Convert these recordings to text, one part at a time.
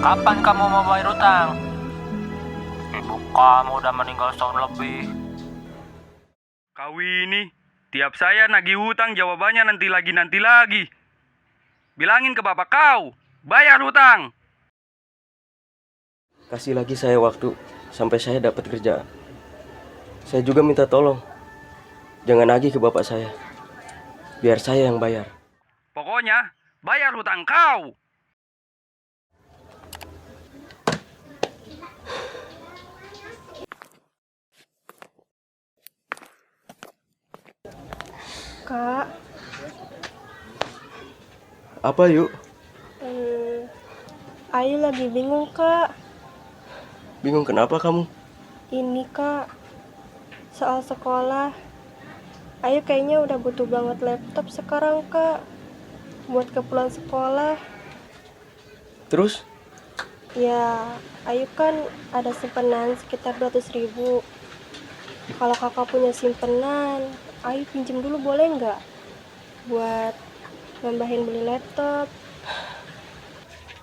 Kapan kamu mau bayar utang? Ibu kamu udah meninggal setahun lebih. Kau ini, tiap saya nagih hutang jawabannya nanti lagi. Bilangin ke bapak kau, bayar hutang. Kasih lagi saya waktu sampai saya dapat kerjaan. Saya juga minta tolong. Jangan nagih ke bapak saya. Biar saya yang bayar. Pokoknya, bayar hutang kau. Kak, Apa yuk? Ayu lagi bingung kak. Bingung kenapa kamu? Ini kak, soal sekolah. Ayu kayaknya udah butuh banget laptop sekarang kak. Buat keperluan sekolah. Terus? Ya, Ayu kan ada simpenan sekitar 200.000. Kalau kakak punya simpenan, Ayu pinjem dulu boleh nggak? Buat nambahin beli laptop.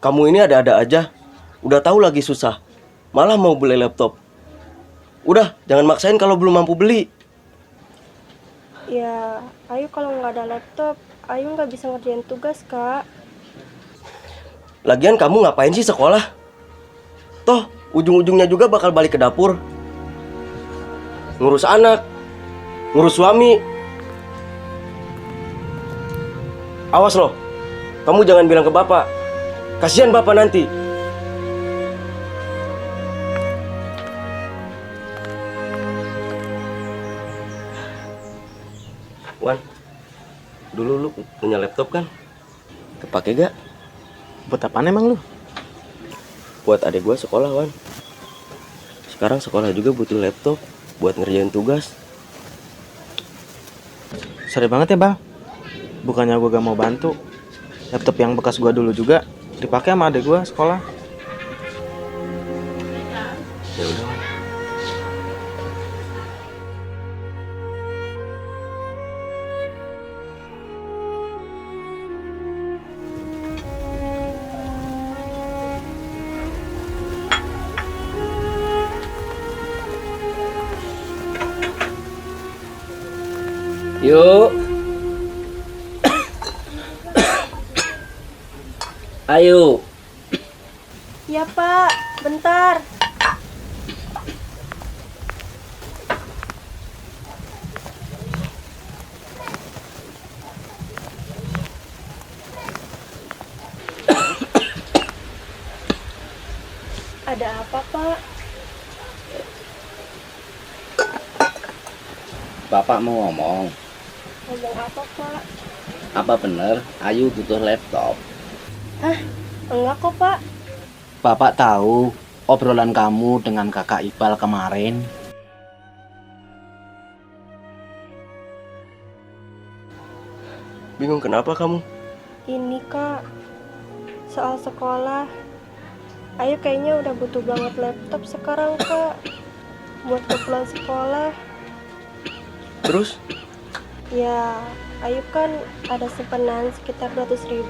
Kamu ini ada-ada aja. Udah tahu lagi susah. Malah mau beli laptop. Udah, jangan maksain kalau belum mampu beli. Ya, Ayu kalau nggak ada laptop, Ayu nggak bisa ngerjain tugas kak. Lagian kamu ngapain sih sekolah? Toh, ujung-ujungnya juga bakal balik ke dapur. Ngurus anak, ngurus suami. Awas loh, kamu jangan bilang ke bapak. Kasihan bapak nanti. Wan, dulu lu punya laptop kan? Kepake gak? Buat apaan emang lu? Buat adik gua sekolah, Wan. Sekarang sekolah juga butuh laptop buat ngerjain tugas. Sorry banget ya bang, bukannya gue gak mau bantu. Laptop yang bekas gue dulu juga dipakai sama adek gue sekolah. Ya udah, Wan. Yuk. Ayo. Ya pak, bentar. Ada apa pak? Bapak mau ngomong, Ngomong apa pak? apa bener Ayu butuh laptop? Hah? Enggak kok pak. Bapak tahu obrolan kamu dengan kakak Iqbal kemarin. Bingung kenapa kamu? Ini kak, soal sekolah. Ayu kayaknya udah butuh banget laptop sekarang kak. Buat keperluan sekolah. Terus? Ya, Ayu kan ada simpenan sekitar 200.000.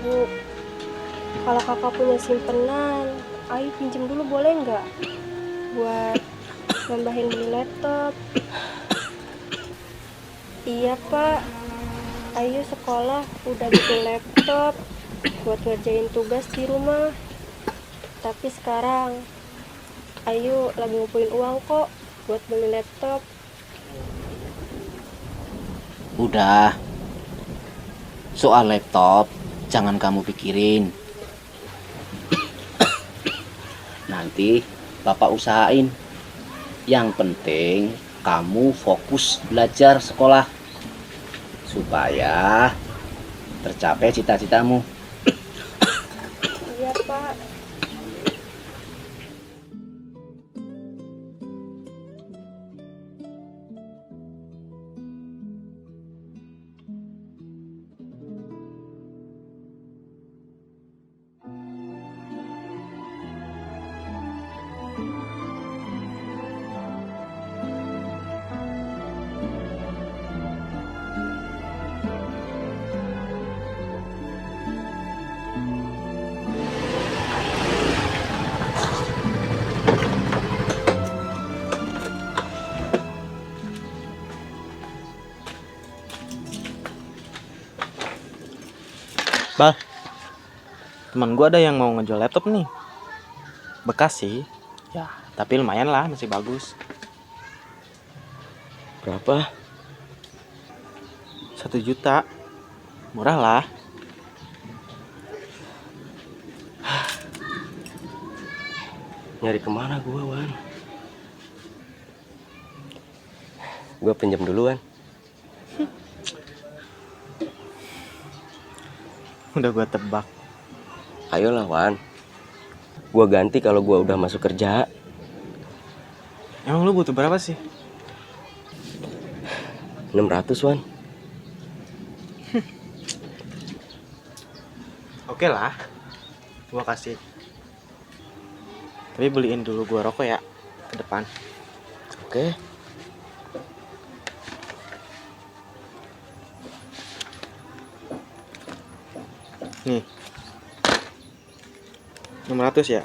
Kalau kakak punya simpenan, Ayu pinjem dulu boleh nggak? Buat nambahin beli laptop. Iya pak, Ayu sekolah udah butuh laptop buat ngerjain tugas di rumah. Tapi sekarang Ayu lagi ngumpulin uang kok buat beli laptop. Udah, soal laptop jangan kamu pikirin. Nanti Bapak usahain. Yang penting kamu fokus belajar sekolah supaya tercapai cita-citamu. Iya pak. Teman gue ada yang mau ngejual laptop nih. Bekas sih. Ya, tapi lumayan lah, masih bagus. Berapa? 1 juta. Murah lah. Nyari kemana gua, Wan? Gua pinjam duluan. Udah gue tebak. Ayolah, Wan. Gua ganti kalau gua udah masuk kerja. Emang lu butuh berapa sih? 600, Wan. Oke lah. Gua kasih. Tapi beliin dulu gua rokok ya ke depan. Oke. Nih. 600 ya.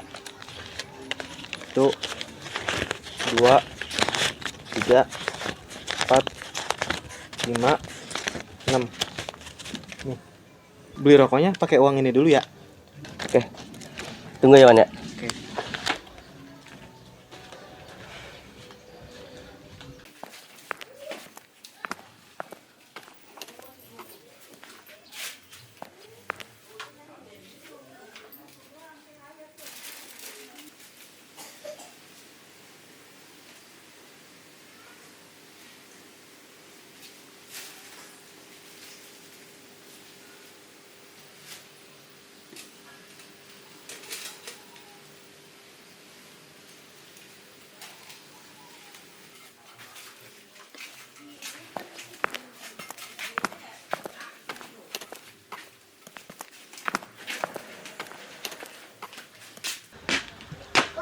1 2 3 4 5 6. Nih. Beli rokoknya pakai uang ini dulu ya. Oke. Tunggu ya, Wan ya. Oke.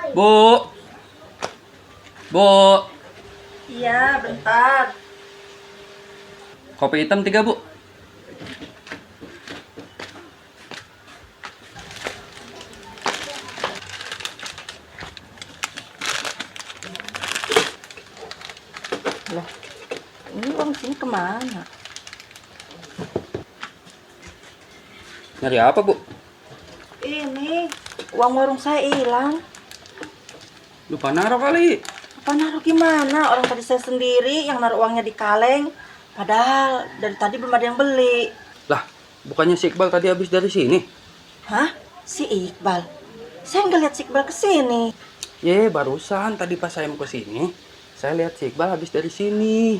Bu. Bu. Iya, bentar. Kopi hitam 3, Bu. Lah, ini uang sini kemana? Nyari apa, Bu? Ini, uang warung saya hilang. Lupa naruh kali. Apa naruh gimana? Orang tadi saya sendiri yang naruh uangnya di kaleng. Padahal dari tadi belum ada yang beli. Lah, bukannya si Iqbal tadi habis dari sini? Hah? Si Iqbal? Saya nggak lihat si Iqbal kesini. Ye, barusan tadi pas saya mau kesini, saya lihat si Iqbal habis dari sini.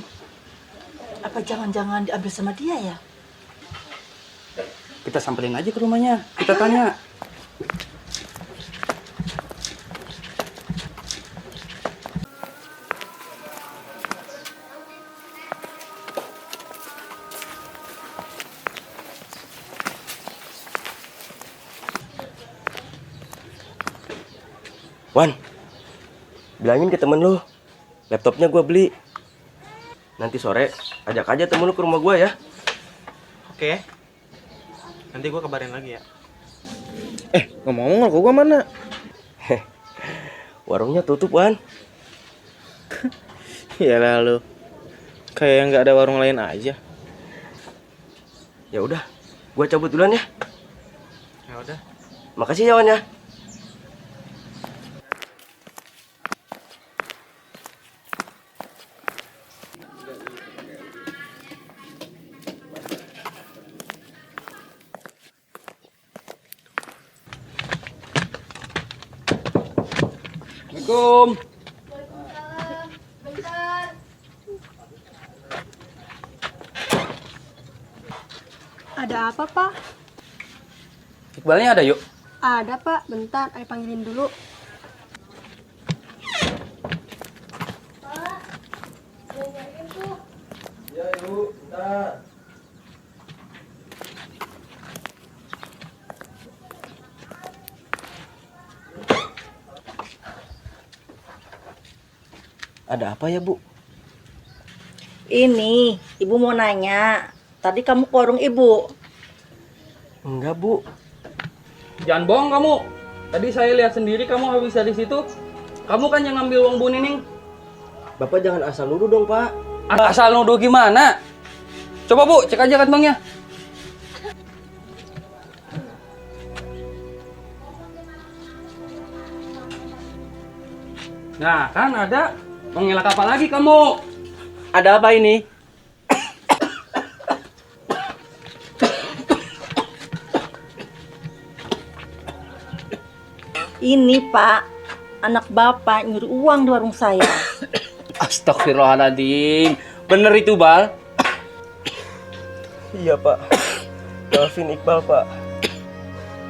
Apa jangan-jangan diambil sama dia ya? Kita samperin aja ke rumahnya. Kita tanya. Wan, bilangin ke temen lu, laptopnya gua beli. Nanti sore ajak aja temen lu ke rumah gua ya. Oke. Nanti gua kabarin lagi ya. Ngomong-ngomong rokok gua mana? Warungnya tutup, Wan. Iyalah lu. Kayak nggak ada warung lain aja. Ya udah, gua cabut duluan ya. Ya udah. Makasih ya, Wan ya. Assalamualaikum. Ada apa, Pak? Iqbalnya ada, yuk. Ada, Pak. Bentar, ayo panggilin dulu. Ya, Ibu, bentar. Ada apa ya, Bu? Ini, ibu mau nanya. Tadi kamu ke warung ibu. Enggak, Bu. Jangan bohong kamu. Tadi saya lihat sendiri kamu habis dari situ. Kamu kan yang ngambil uang Bu Nining. Bapak jangan asal nuduh dong, Pak. Asal nuduh gimana? Coba Bu, cek aja kantongnya. Nah, kan ada. Mau ngelak apa lagi kamu? Ada apa ini? Ini Pak, anak Bapak nyuri uang di warung saya. Astagfirullahaladzim. Bener itu, Bal? Iya Pak, maafin Iqbal Pak.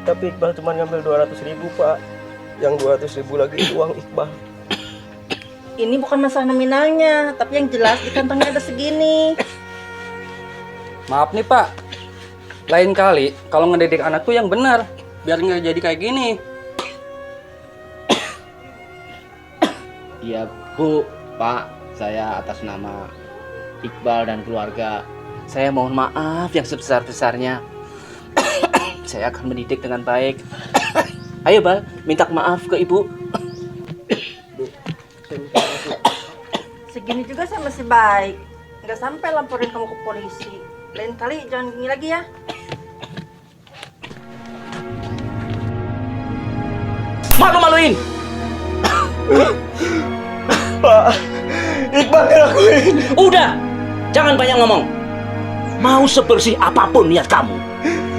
Tapi Iqbal cuma ngambil 200.000 Pak. Yang 200.000 lagi itu uang Iqbal. Ini bukan masalah nominalnya, tapi yang jelas di kantongnya ada segini. Maaf nih Pak. Lain kali kalau ngedidik anak tuh yang benar, biar nggak jadi kayak gini. Iya, Bu, Pak. Saya atas nama Iqbal dan keluarga, saya mohon maaf yang sebesar-besarnya. Saya akan mendidik dengan baik. Ayo, Bal, minta maaf ke Ibu. Segini juga saya masih baik. Nggak sampai laporin kamu ke polisi. Lain kali jangan gini lagi ya. Malu-maluin. Pak, Iqbal ngelakuin. Udah, jangan banyak ngomong. Mau sebersih apapun niat kamu,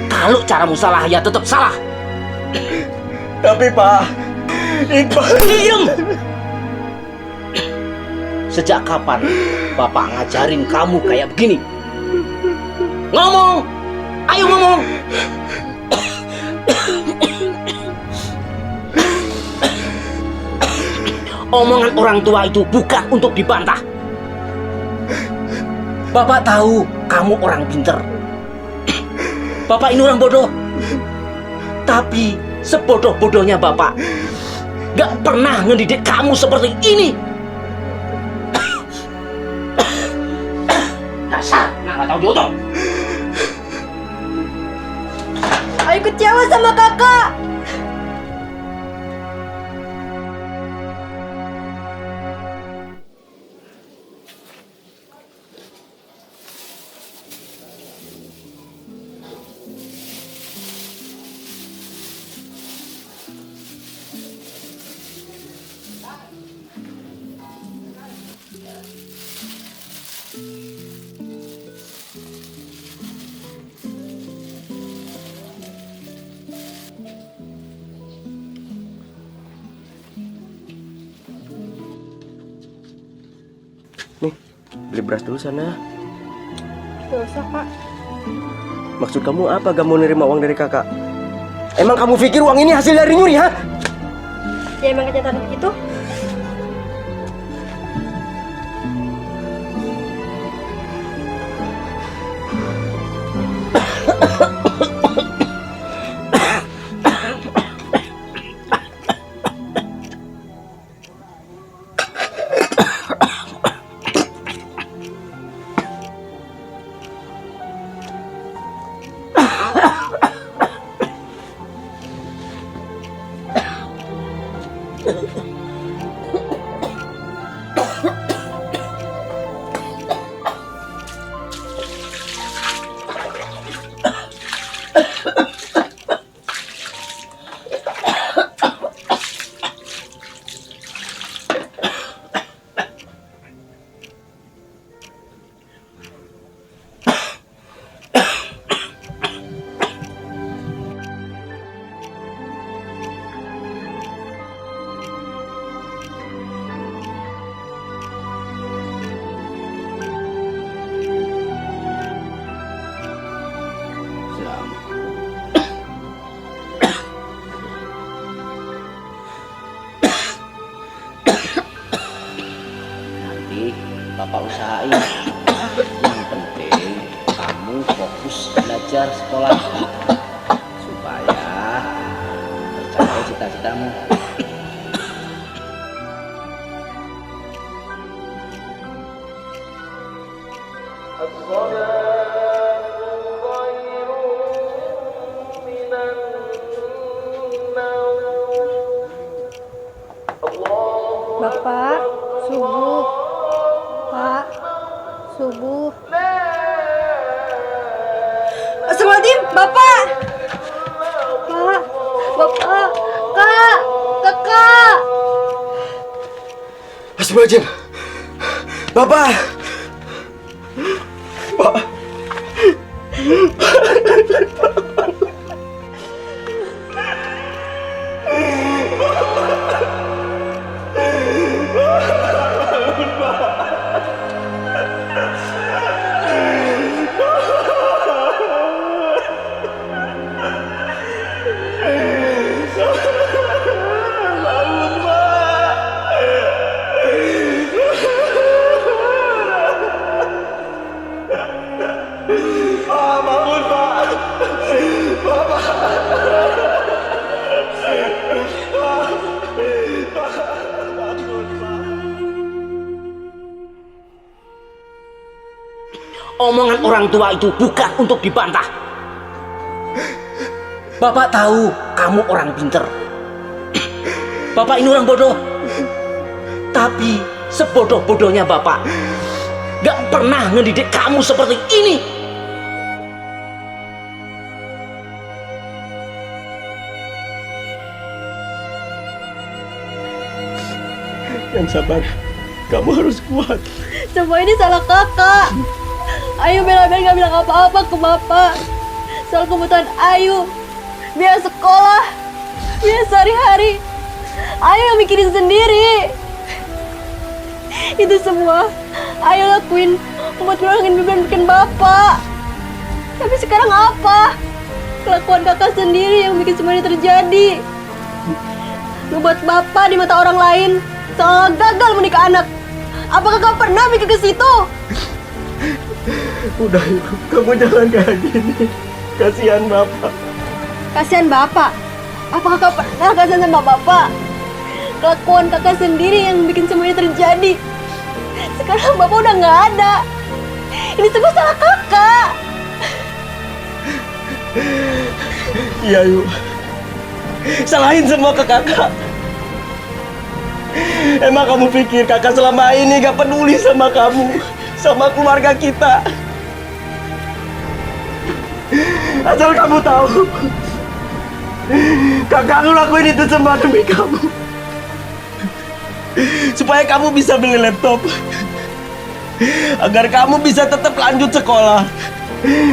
kalau caramu salah ya tetap salah. Tapi Pak, Iqbal... Diam! Sejak kapan Bapak ngajarin kamu kayak begini? Ngomong! Ayo ngomong! Omongan orang tua itu bukan untuk dibantah. Bapak tahu kamu orang pinter. Bapak ini orang bodoh. Tapi sebodoh-bodohnya Bapak gak pernah ngedidik kamu seperti ini. Dasar nggak tahu diuntung. Ayo kecewa sama kakak. Nih, beli beras dulu sana. Gak usah, Pak. Maksud kamu apa gak mau nerima uang dari kakak? Emang kamu pikir uang ini hasil dari nyuri, ha? Ya emang kenyataan begitu. Nanti Bapak usahain. Yang penting kamu fokus belajar sekolah supaya tercapai cita-citamu. Bapak, subuh. Pak, subuh. Astagfirullahaladzim, Bapak. Pak, Bapak, Kak, Kakak. Astagfirullahaladzim. Bapak. Pak. Omongan orang tua itu bukan untuk dibantah. Bapak tahu kamu orang pinter. Bapak ini orang bodoh. Tapi sebodoh-bodohnya Bapak gak pernah ngedidik kamu seperti ini. Yang sabar. Kamu harus kuat. Semua ini salah kakak. Ayu bela-belain gak bilang apa-apa ke bapak soal kebutuhan Ayu, biaya sekolah, biaya sehari-hari. Ayu yang mikirin sendiri. Itu semua Ayu lakuin buat ngurangin beban bikin bapak. Tapi sekarang apa? Kelakuan kakak sendiri yang bikin semua ini terjadi. Ngebuat bapak di mata orang lain seolah gagal menikah anak. Apa kakak pernah mikir ke situ? Udah Ibu, kamu jangan kayak gini. Kasihan Bapak. Kasihan bapak? Apa kakak pernah kasihan sama bapak? Kelakuan kakak sendiri yang bikin semuanya terjadi. Sekarang bapak udah nggak ada. Ini semua salah kakak. Iya Yu, salahin semua ke kakak. Emang kamu pikir kakak selama ini gak peduli sama kamu, sama keluarga kita? Asal kamu tahu, kakak ngelakuin itu semua demi kamu, supaya kamu bisa beli laptop, agar kamu bisa tetap lanjut sekolah.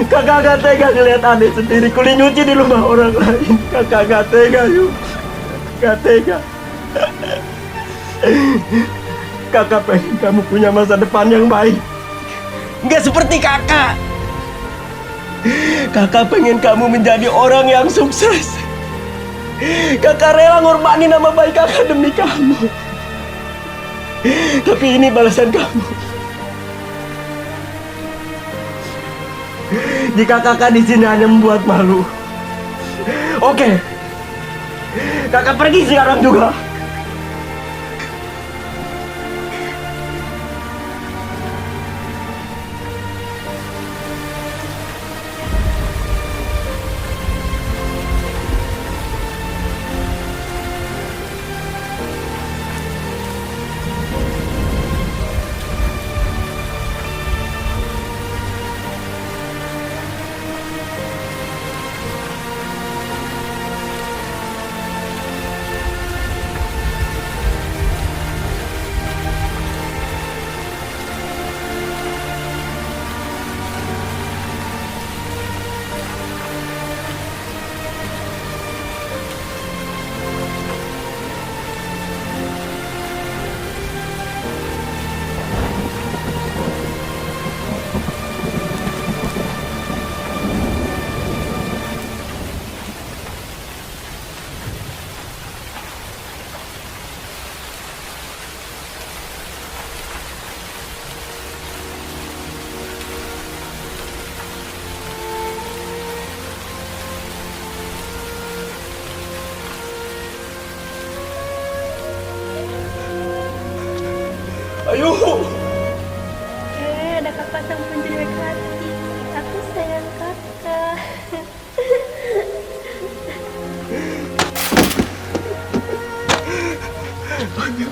Kakak gak tega ngeliat adik sendiri kuli nyuci di rumah orang lain. Kakak gak tega Yu, gak tega. Kakak pengen kamu punya masa depan yang baik, nggak seperti kakak. Kakak pengen kamu menjadi orang yang sukses. Kakak rela ngorbanin nama baik kakak demi kamu. Tapi ini balasan kamu. Jika kakak di sini hanya membuat malu, oke, kakak pergi sekarang juga. Ayo. Ada kakak sang penjelek hati. Aku sayang kakak. Ayo.